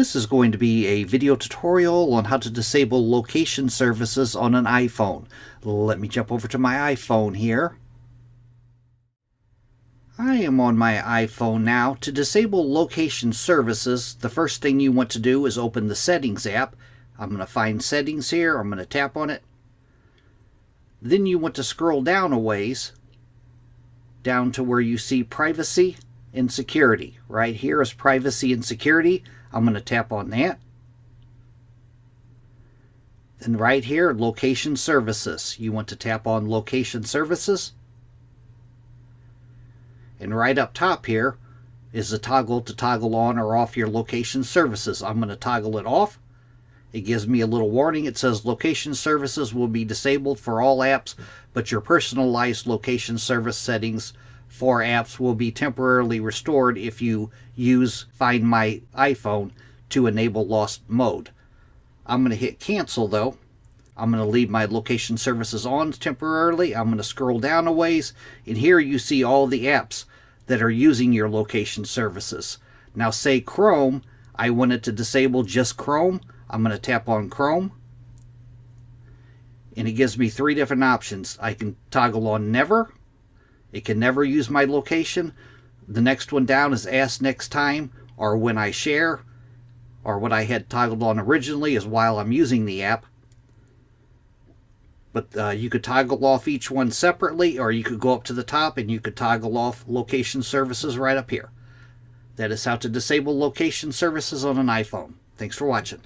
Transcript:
This is going to be a video tutorial on how to disable location services on an iPhone. Let me jump over to my iPhone here. I am on my iPhone now. To disable location services, the first thing you want to do is open the Settings app. I'm going to find Settings here. I'm going to tap on it. Then you want to scroll down a ways, down to where you see Privacy and Security. Right here is Privacy and Security. I'm going to tap on that. Then right here, Location Services. You want to tap on Location Services. And right up top here is a toggle to toggle on or off your location services. I'm going to toggle it off. It gives me a little warning. It says location services will be disabled for all apps, but your personalized location service settings for apps will be temporarily restored if you use Find My iPhone to enable lost mode. I'm going to hit cancel though. I'm going to leave my location services on temporarily. I'm going to scroll down a ways, and here you see all the apps that are using your location services. Now say Chrome, I wanted to disable just Chrome. I'm going to tap on Chrome, and it gives me three different options. I can toggle on Never. It can never use my location. The next one down is Ask Next Time, or When I Share, or what I had toggled on originally is while I'm using the app. But you could toggle off each one separately, or you could go up to the top and you could toggle off location services right up here. That is how to disable location services on an iPhone. Thanks for watching.